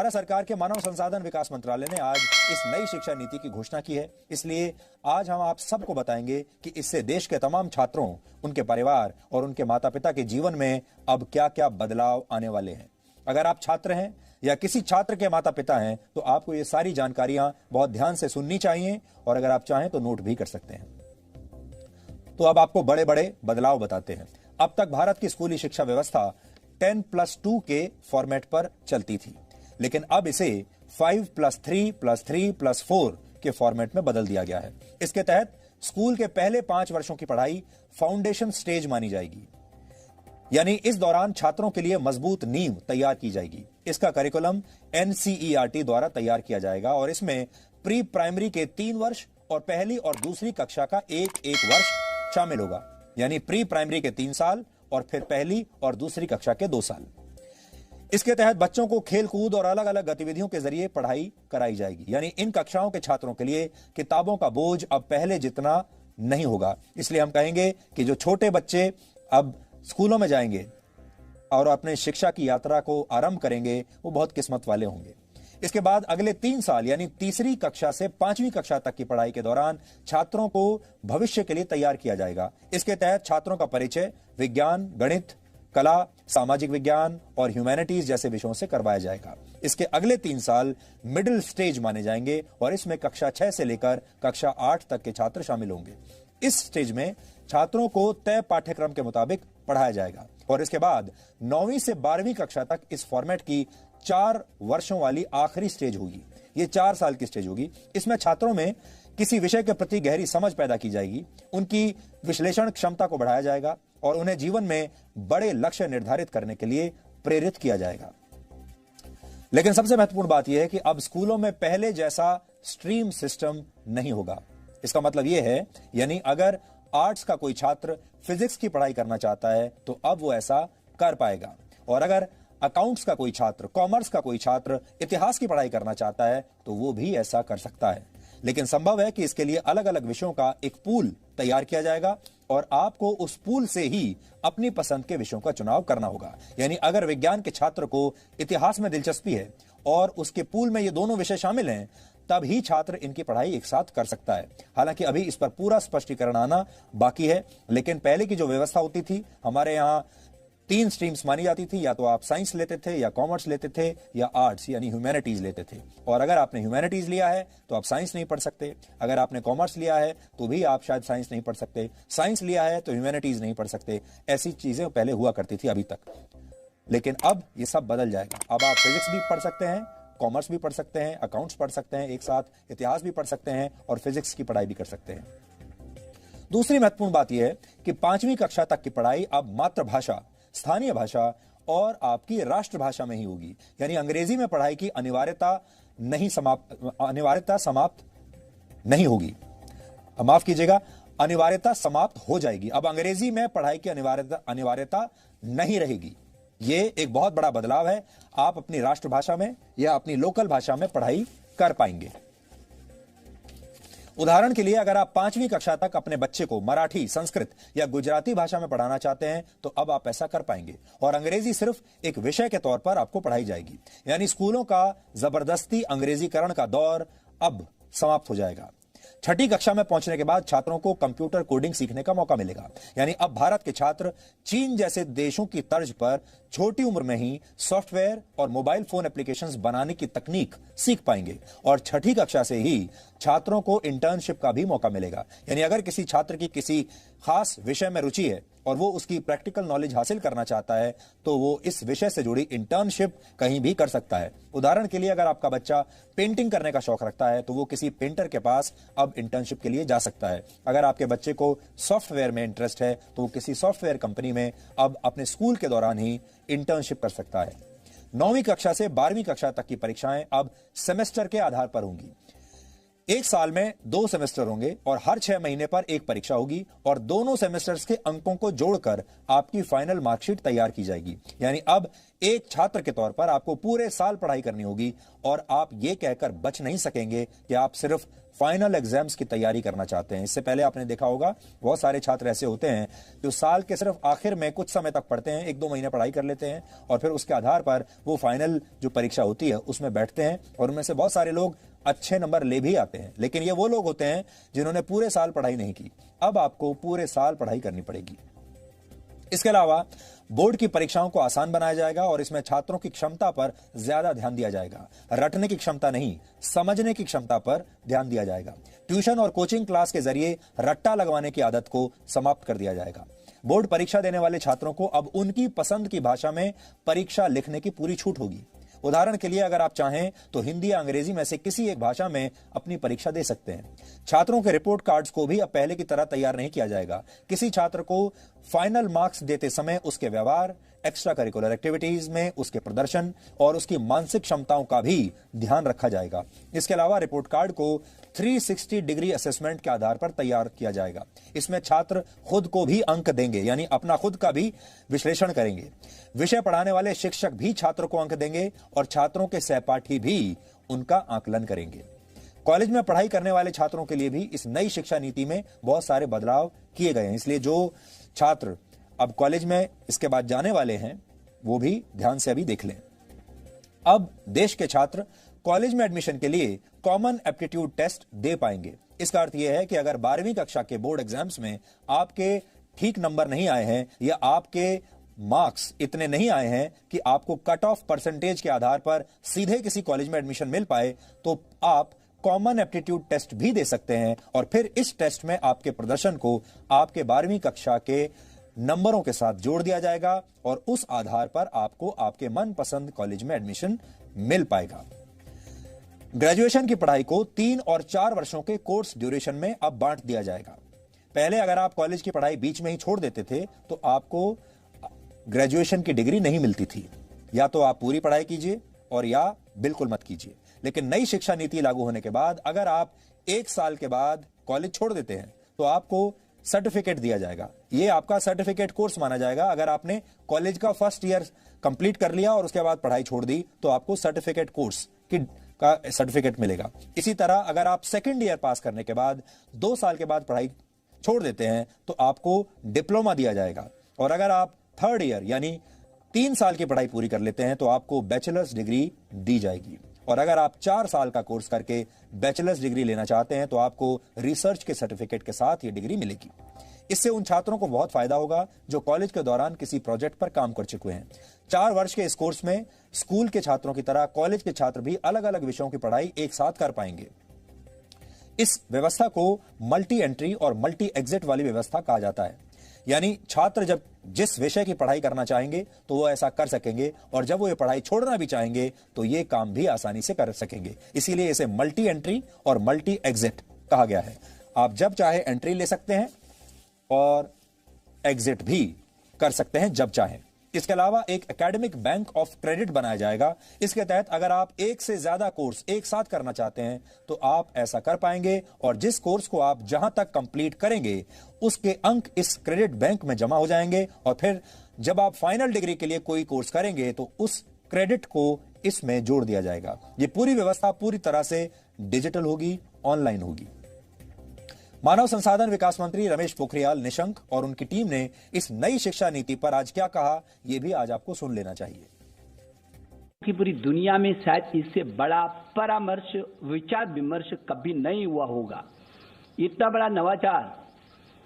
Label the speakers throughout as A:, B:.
A: भारत सरकार के मानव संसाधन विकास मंत्रालय ने आज इस नई शिक्षा नीति की घोषणा की है। इसलिए आज हम आप सबको बताएंगे कि इससे देश के तमाम छात्रों, उनके परिवार और उनके माता पिता के जीवन में अब क्या क्या बदलाव आने वाले हैं। अगर आप छात्र हैं या किसी छात्र के माता पिता हैं तो आपको ये सारी जानकारियां बहुत ध्यान से सुननी चाहिए और अगर आप चाहें तो नोट भी कर सकते हैं। तो अब आपको बड़े बड़े बदलाव बताते हैं। अब तक भारत की स्कूली शिक्षा व्यवस्था 10+2 के फॉर्मेट पर चलती थी, लेकिन अब इसे 5+3+3+4 के फॉर्मेट में बदल दिया गया है। इसके तहत स्कूल के पहले 5 वर्षों की पढ़ाई फाउंडेशन स्टेज मानी जाएगी, यानी इस दौरान छात्रों के लिए मजबूत नींव तैयार की जाएगी। इसका करिकुलम NCERT द्वारा तैयार किया जाएगा और इसमें प्री प्राइमरी के 3 वर्ष और पहली और दूसरी कक्षा का एक वर्ष शामिल होगा, यानी प्री प्राइमरी के 3 साल और फिर पहली और दूसरी कक्षा के 2 साल। इसके तहत बच्चों को खेल कूद और अलग अलग गतिविधियों के जरिए पढ़ाई कराई जाएगी, यानी इन कक्षाओं के छात्रों के लिए किताबों का बोझ अब पहले जितना नहीं होगा। इसलिए हम कहेंगे कि जो छोटे बच्चे अब स्कूलों में जाएंगे और अपने शिक्षा की यात्रा को आरंभ करेंगे वो बहुत किस्मत वाले होंगे। इसके बाद अगले 3 साल यानी तीसरी कक्षा से 5वीं कक्षा तक की पढ़ाई के दौरान छात्रों को भविष्य के लिए तैयार किया जाएगा। इसके तहत छात्रों का परिचय विज्ञान, गणित, कला, सामाजिक विज्ञान और ह्यूमैनिटीज जैसे विषयों से करवाया जाएगा। इसके अगले 3 साल मिडिल स्टेज माने जाएंगे और इसमें कक्षा 6 से लेकर कक्षा 8 तक के छात्र शामिल होंगे। इस स्टेज में छात्रों को तय पाठ्यक्रम के मुताबिक पढ़ाया जाएगा और इसके बाद 9वीं से 12वीं कक्षा तक इस फॉर्मेट की 4 वर्षों वाली आखिरी स्टेज होगी। ये 4 साल की स्टेज होगी। इसमें छात्रों में किसी विषय के प्रति गहरी समझ पैदा की जाएगी, उनकी विश्लेषण क्षमता को बढ़ाया जाएगा और उन्हें जीवन में बड़े लक्ष्य निर्धारित करने के लिए प्रेरित किया जाएगा। लेकिन सबसे महत्वपूर्ण बात यह है कि अब स्कूलों में पहले जैसा स्ट्रीम सिस्टम नहीं होगा। इसका मतलब यह है, यानी अगर आर्ट्स का कोई छात्र फिजिक्स की पढ़ाई करना चाहता है तो अब वो ऐसा कर पाएगा, और अगर अकाउंट्स का कोई छात्र, कॉमर्स का कोई छात्र इतिहास की पढ़ाई करना चाहता है तो वो भी ऐसा कर सकता है। लेकिन संभव है कि इसके लिए अलग अलग विषयों का एक पूल तैयार किया जाएगा और आपको उस पूल से ही अपनी पसंद के विषयों का चुनाव करना होगा। यानी अगर विज्ञान के छात्र को इतिहास में दिलचस्पी है और उसके पूल में ये दोनों विषय शामिल हैं, तब ही छात्र इनकी पढ़ाई एक साथ कर सकता है। हालांकि अभी इस पर पूरा स्पष्टीकरण आना बाकी है, लेकिन पहले की जो व्यवस्था होती थी, हमारे यहाँ 3 स्ट्रीम्स मानी जाती थी, या तो आप साइंस लेते थे या कॉमर्स लेते थे या आर्ट्स यानी ह्यूमैनिटीज लेते थे। और अगर आपने ह्यूमैनिटीज लिया है तो आप साइंस नहीं पढ़ सकते, अगर आपने कॉमर्स लिया है तो भी आप शायद साइंस नहीं पढ़ सकते, साइंस लिया है तो ह्यूमैनिटीज नहीं पढ़ सकते। ऐसी चीजें पहले हुआ करती थी अभी तक, लेकिन अब ये सब बदल जाएगा। अब आप फिजिक्स भी पढ़ सकते हैं, कॉमर्स भी पढ़ सकते हैं, अकाउंट्स पढ़ सकते हैं, एक साथ इतिहास भी पढ़ सकते हैं और फिजिक्स की पढ़ाई भी कर सकते हैं। दूसरी महत्वपूर्ण बात यह है कि 5वीं कक्षा तक की पढ़ाई अब मातृभाषा, स्थानीय भाषा और आपकी राष्ट्रभाषा में ही होगी, यानी अंग्रेजी में पढ़ाई की अनिवार्यता समाप्त नहीं होगी। माफ कीजिएगा, अनिवार्यता समाप्त हो जाएगी। अब अंग्रेजी में पढ़ाई की अनिवार्यता नहीं रहेगी। ये एक बहुत बड़ा बदलाव है। आप अपनी राष्ट्रभाषा में या अपनी लोकल भाषा में पढ़ाई कर पाएंगे। उदाहरण के लिए अगर आप 5वीं कक्षा तक अपने बच्चे को मराठी, संस्कृत या गुजराती भाषा में पढ़ाना चाहते हैं तो अब आप ऐसा कर पाएंगे और अंग्रेजी सिर्फ एक विषय के तौर पर आपको पढ़ाई जाएगी। यानी स्कूलों का जबरदस्ती अंग्रेजीकरण का दौर अब समाप्त हो जाएगा। 6ठी कक्षा में पहुंचने के बाद छात्रों को कंप्यूटर कोडिंग सीखने का मौका मिलेगा। यानी अब भारत के छात्र चीन जैसे देशों की तर्ज पर छोटी उम्र में ही सॉफ्टवेयर और मोबाइल फोन एप्लीकेशंस बनाने की तकनीक सीख पाएंगे और 6ठी कक्षा से ही छात्रों को इंटर्नशिप का भी मौका मिलेगा। यानी अगर किसी छात्र की किसी खास विषय में रुचि है और वो उसकी प्रैक्टिकल नॉलेज हासिल करना चाहता है तो वो इस विषय से जुड़ी इंटर्नशिप कहीं भी कर सकता है। उदाहरण के लिए अगर आपका बच्चा पेंटिंग करने का शौक रखता है तो वो किसी पेंटर के पास अब इंटर्नशिप के लिए जा सकता है। अगर आपके बच्चे को सॉफ्टवेयर में इंटरेस्ट है तो वो किसी सॉफ्टवेयर कंपनी में अब अपने स्कूल के दौरान ही इंटर्नशिप कर सकता है। 9वीं कक्षा से 12वीं कक्षा तक की परीक्षाएं अब सेमेस्टर के आधार पर होंगी। एक साल में 2 सेमेस्टर होंगे और हर 6 महीने पर एक परीक्षा होगी और दोनों सेमेस्टर्स के अंकों को जोड़कर आपकी फाइनल मार्कशीट तैयार की जाएगी। यानी अब एक छात्र के तौर पर आपको पूरे साल पढ़ाई करनी होगी और आप ये कहकर बच नहीं सकेंगे कि आप सिर्फ फाइनल एग्जाम्स की तैयारी करना चाहते हैं। इससे पहले आपने देखा होगा बहुत सारे छात्र ऐसे होते हैं जो साल के सिर्फ आखिर में कुछ समय तक पढ़ते हैं, 1-2 महीने पढ़ाई कर लेते हैं और फिर उसके आधार पर वो फाइनल जो परीक्षा होती है उसमें बैठते हैं और उनमें से बहुत सारे लोग अच्छे नंबर ले भी आते हैं। लेकिन ये वो लोग होते हैं जिन्होंने पूरे साल पढ़ाई नहीं की। अब आपको पूरे साल पढ़ाई करनी पड़ेगी। इसके अलावा बोर्ड की परीक्षाओं को आसान बनाया जाएगा और इसमें छात्रों की क्षमता पर ज्यादा ध्यान दिया जाएगा। रटने की क्षमता नहीं, समझने की क्षमता पर ध्यान दिया जाएगा। ट्यूशन और कोचिंग क्लास के जरिए रट्टा लगवाने की आदत को समाप्त कर दिया जाएगा। बोर्ड परीक्षा देने वाले छात्रों को अब उनकी पसंद की भाषा में परीक्षा लिखने की पूरी छूट होगी। उदाहरण के लिए अगर आप चाहें तो हिंदी या अंग्रेजी में से किसी एक भाषा में अपनी परीक्षा दे सकते हैं। छात्रों के रिपोर्ट कार्ड्स को भी अब पहले की तरह तैयार नहीं किया जाएगा। किसी छात्र को फाइनल मार्क्स देते समय उसके व्यवहार, एक्स्ट्रा करिकुलर एक्टिविटीज में उसके प्रदर्शन और उसकी मानसिक क्षमताओं का भी ध्यान रखा जाएगा। इसके अलावा रिपोर्ट कार्ड को 360 डिग्री असेसमेंट के आधार पर तैयार किया जाएगा। इसमें छात्र खुद को भी अंक देंगे, यानी अपना खुद का भी विश्लेषण करेंगे। विषय पढ़ाने वाले शिक्षक भी छात्रों को अंक देंगे और छात्रों के सहपाठी भी उनका आकलन करेंगे। कॉलेज में पढ़ाई करने वाले छात्रों के लिए भी इस नई शिक्षा नीति में बहुत सारे बदलाव किए गए हैं। इसलिए जो छात्र अब कॉलेज में इसके बाद जाने वाले हैं वो भी ध्यान से अभी देख लें। अब देश के छात्र कॉलेज में एडमिशन के लिए कॉमन एप्टीट्यूड टेस्ट दे पाएंगे। इसका अर्थ यह है कि अगर 12वीं कक्षा के बोर्ड एग्जाम्स में आपके ठीक नंबर नहीं आए हैं या आपके मार्क्स इतने नहीं आए हैं कि आपको कट ऑफ परसेंटेज के आधार पर सीधे किसी कॉलेज में एडमिशन मिल पाए, तो आप कॉमन एप्टीट्यूड टेस्ट भी दे सकते हैं और फिर इस टेस्ट में आपके प्रदर्शन को आपके 12वीं कक्षा के नंबरों के साथ जोड़ दिया जाएगा और उस आधार पर आपको आपके मनपसंद कॉलेज में एडमिशन मिल पाएगा। ग्रेजुएशन की पढ़ाई को 3 और 4 वर्षों के कोर्स ड्यूरेशन में अब बांट दिया जाएगा। पहले अगर आप कॉलेज की पढ़ाई बीच में ही छोड़ देते थे तो आपको ग्रेजुएशन की डिग्री नहीं मिलती थी। या तो आप पूरी पढ़ाई कीजिए और या बिल्कुल मत कीजिए। लेकिन नई शिक्षा नीति लागू होने के बाद अगर आप 1 साल के बाद कॉलेज छोड़ देते हैं तो आपको सर्टिफिकेट दिया जाएगा। यह आपका सर्टिफिकेट कोर्स माना जाएगा। अगर आपने कॉलेज का फर्स्ट ईयर कंप्लीट कर लिया और उसके बाद पढ़ाई छोड़ दी तो आपको सर्टिफिकेट कोर्स का सर्टिफिकेट मिलेगा। इसी तरह अगर आप सेकेंड ईयर पास करने के बाद 2 साल के बाद पढ़ाई छोड़ देते हैं तो आपको डिप्लोमा दिया जाएगा। और अगर आप थर्ड ईयर यानी 3 साल की पढ़ाई पूरी कर लेते हैं तो आपको बैचलर्स डिग्री दी जाएगी। और अगर आप 4 साल का कोर्स करके बैचलर्स डिग्री लेना चाहते हैं तो आपको रिसर्च के सर्टिफिकेट के साथ ये डिग्री मिलेगी। इससे उन छात्रों को बहुत फायदा होगा जो कॉलेज के दौरान किसी प्रोजेक्ट पर काम कर चुके हैं। 4 वर्ष के इस कोर्स में स्कूल के छात्रों की तरह कॉलेज के छात्र भी अलग अलग विषयों की पढ़ाई एक साथ कर पाएंगे। इस व्यवस्था को मल्टी एंट्री और मल्टी एग्जिट वाली व्यवस्था कहा जाता है। यानी छात्र जब जिस विषय की पढ़ाई करना चाहेंगे तो वो ऐसा कर सकेंगे और जब वो ये पढ़ाई छोड़ना भी चाहेंगे तो ये काम भी आसानी से कर सकेंगे। इसीलिए इसे मल्टी एंट्री और मल्टी एग्जिट कहा गया है। आप जब चाहे एंट्री ले सकते हैं और एग्जिट भी कर सकते हैं जब चाहें। इसके अलावा एक एकेडमिक बैंक ऑफ क्रेडिट बनाया जाएगा। इसके तहत अगर आप एक से ज्यादा कोर्स एक साथ करना चाहते हैं तो आप ऐसा कर पाएंगे और जिस कोर्स को आप जहां तक कंप्लीट करेंगे उसके अंक इस क्रेडिट बैंक में जमा हो जाएंगे और फिर जब आप फाइनल डिग्री के लिए कोई कोर्स करेंगे तो उस क्रेडिट को इसमें जोड़ दिया जाएगा। यह पूरी व्यवस्था पूरी तरह से डिजिटल होगी, ऑनलाइन होगी। मानव संसाधन विकास मंत्री रमेश पोखरियाल निशंक और उनकी टीम ने इस नई शिक्षा नीति पर आज क्या कहा, यह भी आज आपको सुन लेना चाहिए।
B: कि पूरी दुनिया में शायद इससे बड़ा परामर्श, विचार विमर्श कभी नहीं हुआ होगा। इतना बड़ा नवाचार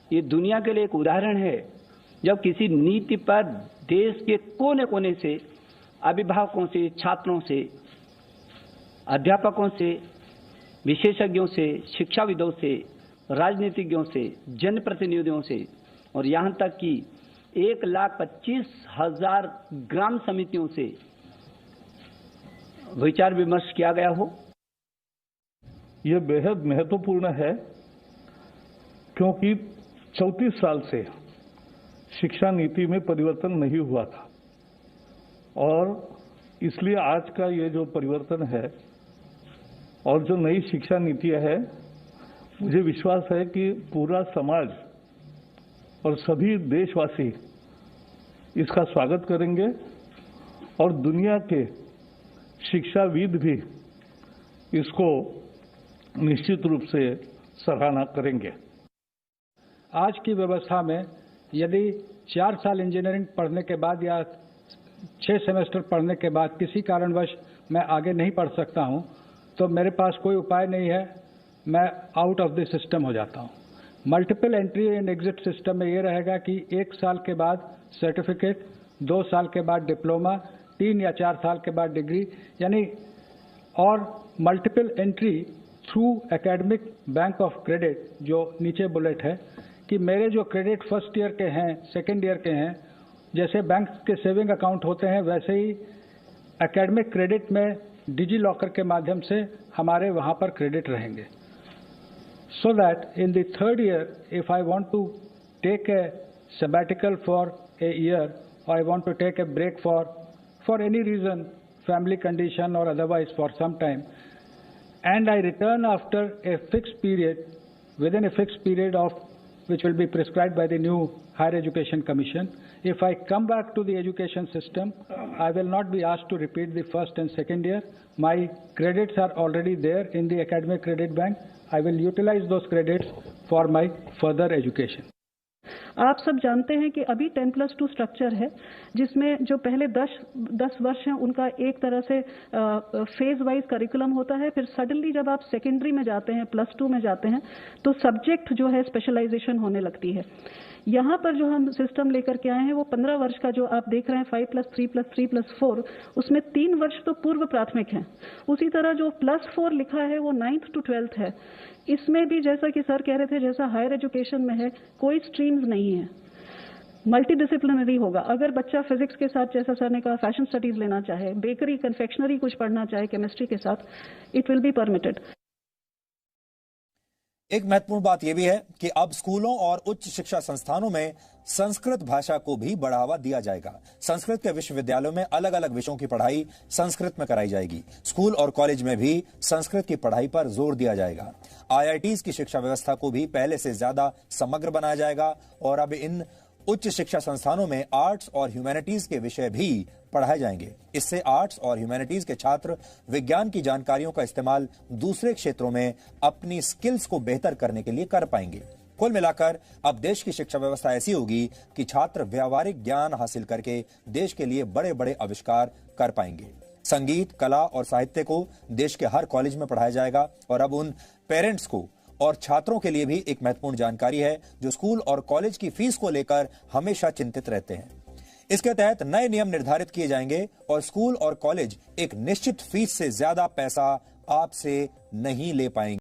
B: ये दुनिया के लिए एक उदाहरण है। जब किसी नीति पर देश के कोने कोने से, अभिभावकों से, छात्रों से, अध्यापकों से, विशेषज्ञों से, शिक्षाविदों से, राजनीतिज्ञों से, जनप्रतिनिधियों से और यहां तक कि 1,25,000 ग्राम समितियों से विचार विमर्श किया गया हो।
C: यह बेहद महत्वपूर्ण है क्योंकि 34 साल से शिक्षा नीति में परिवर्तन नहीं हुआ था और इसलिए आज का ये जो परिवर्तन है और जो नई शिक्षा नीतियां है, मुझे विश्वास है कि पूरा समाज और सभी देशवासी इसका स्वागत करेंगे और दुनिया के शिक्षाविद भी इसको निश्चित रूप से सराहना करेंगे।
D: आज की व्यवस्था में यदि 4 साल इंजीनियरिंग पढ़ने के बाद या 6 सेमेस्टर पढ़ने के बाद किसी कारणवश मैं आगे नहीं पढ़ सकता हूं, तो मेरे पास कोई उपाय नहीं है, मैं आउट ऑफ द सिस्टम हो जाता हूं। Multiple entry and exit system में ये रहेगा कि 1 साल के बाद सर्टिफिकेट, 2 साल के बाद डिप्लोमा, 3 या 4 साल के बाद डिग्री, यानी और multiple entry through academic bank of credit, जो नीचे बुलेट है कि मेरे जो क्रेडिट फर्स्ट ईयर के हैं, सेकेंड ईयर के हैं, जैसे बैंक के सेविंग अकाउंट होते हैं वैसे ही एकेडमिक क्रेडिट में डिजी लॉकर के माध्यम से हमारे वहां पर क्रेडिट रहेंगे, so that in the third year if I want to take a sabbatical for a year or I want to take a break for any reason, family condition or otherwise for some time, and I return after a fixed period, within a fixed period of which will be prescribed by the new Higher Education Commission. If I come back to the education system, I will not be asked to repeat the first and second year. My credits are already there in the academic credit bank. I will utilize those credits for my further education.
E: आप सब जानते हैं कि अभी 10+2 structure है, जिसमें जो पहले 10 वर्ष हैं उनका एक तरह से फेज वाइज करिकुलम होता है। फिर सडनली जब आप सेकेंडरी में जाते हैं, +2 में जाते हैं, तो सब्जेक्ट जो है स्पेशलाइजेशन होने लगती है। यहाँ पर जो हम सिस्टम लेकर के आए हैं वो 15 वर्ष का जो आप देख रहे हैं 5+3+3+4, उसमें 3 वर्ष तो पूर्व प्राथमिक हैं। उसी तरह जो +4 लिखा है वो 9th to 12th है। इसमें भी जैसा कि सर कह रहे थे, जैसा हायर एजुकेशन में है, कोई स्ट्रीम्स नहीं है, मल्टी डिसिप्लिनरी होगा। अगर बच्चा फिजिक्स के साथ, जैसा सर ने कहा, फैशन स्टडीज लेना चाहे, बेकरी कन्फेक्शनरी कुछ पढ़ना चाहे केमिस्ट्री के साथ, इट विल बी परमिटेड।
A: एक महत्वपूर्ण बात यह भी है कि अब स्कूलों और उच्च शिक्षा संस्थानों में संस्कृत भाषा को भी बढ़ावा दिया जाएगा। संस्कृत के विश्वविद्यालयों में अलग अलग विषयों की पढ़ाई संस्कृत में कराई जाएगी। स्कूल और कॉलेज में भी संस्कृत की पढ़ाई पर जोर दिया जाएगा। IITs की शिक्षा व्यवस्था को भी पहले से ज्यादा समग्र बनाया जाएगा और अब इन उच्च शिक्षा संस्थानों में आर्ट्स और ह्यूमैनिटीज के विषय भी पढ़ाए जाएंगे। इससे आर्ट्स और ह्यूमैनिटीज के छात्र विज्ञान की जानकारियों का इस्तेमाल दूसरे क्षेत्रों में अपनी स्किल्स को बेहतर करने के लिए कर पाएंगे। कुल मिलाकर अब देश की शिक्षा व्यवस्था ऐसी होगी कि छात्र व्यावहारिक ज्ञान हासिल करके देश के लिए बड़े बड़े आविष्कार कर पाएंगे। संगीत, कला और साहित्य को देश के हर कॉलेज में पढ़ाया जाएगा और अब उन पेरेंट्स को और छात्रों के लिए भी एक महत्वपूर्ण जानकारी है जो स्कूल और कॉलेज की फीस को लेकर हमेशा चिंतित रहते हैं। इसके तहत नए नियम निर्धारित किए जाएंगे और स्कूल और कॉलेज एक निश्चित फीस से ज्यादा पैसा आपसे नहीं ले पाएंगे।